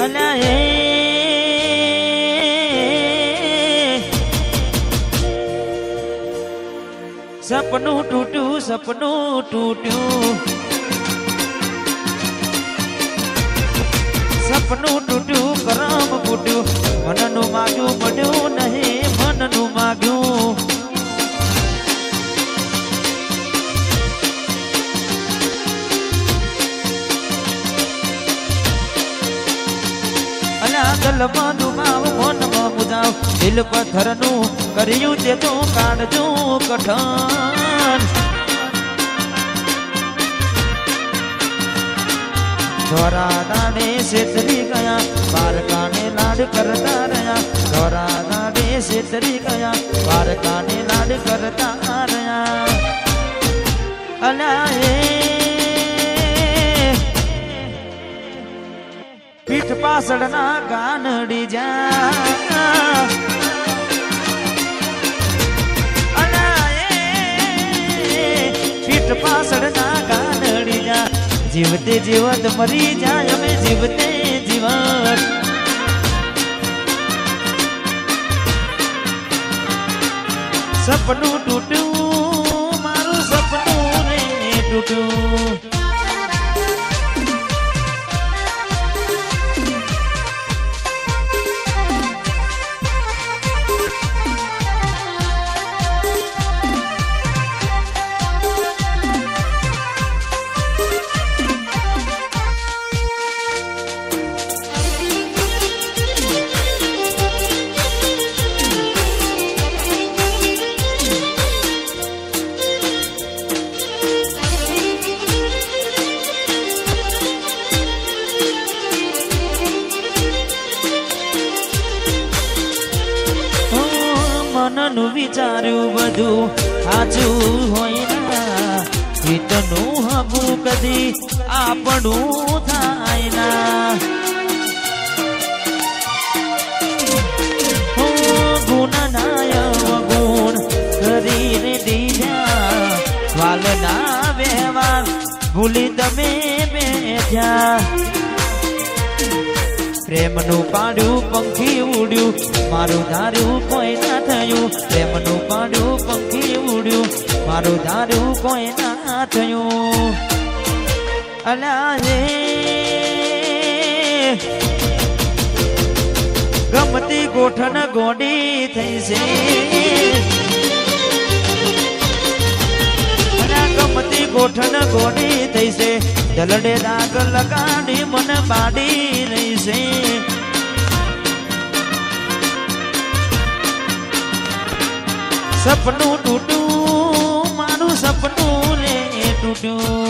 અલ્યા એ સપનું તૂટ્યું સપનું તૂટ્યું સપનું તૂટ્યું કરમ ફૂટ્યું મનનું માગ્યું મળ્યું નહીં મનનું માગ્યું અલ્યા ગલમાં ડુબાવ મનમાં મુજાવ દિલ પથ્થરનું કર્યું તે તો કાઢજો કઠણ ધોરા દાડે શેતરી ગયા બારકાને લાડ કરતા રહ્યા ધોરા દાડે શેતરી ગયા બારકાને લાડ કરતા રહ્યા અલ્યા એ પીઠ પાછળના ગાનડી જા પીઠ પાછળના ગાનડી જા જીવતે જીવત મરી જાય અમે જીવતે જીવત સપનું તૂટ્યું મારું સપનું રે તૂટ્યું મનનું વિચાર્યું બધું સાચું હોય ના હિતનું હબું કદી આપણું થાય ના ગુણનાય ગુણ કરીને દીધા વાલના વ્યવહાર ભૂલી તમે બેઠ્યા પ્રેમનું પાડ્યું પંખી ઉડ્યું મારું ધાર્યું કોઈ ના થયું પ્રેમનું પાડ્યું પંખી ઉડ્યું મારું ધાર્યું કોઈ ના થયું અલ્યા રે ગમતી ગોઠણ ગોડી થઈ છે ગમતી ગોઠણ ગોડી થઈ છે દલડે દાગ લગાડી મન બાડી રહી છે સપનું તૂટ્યું મારું સપનું રે તૂટ્યું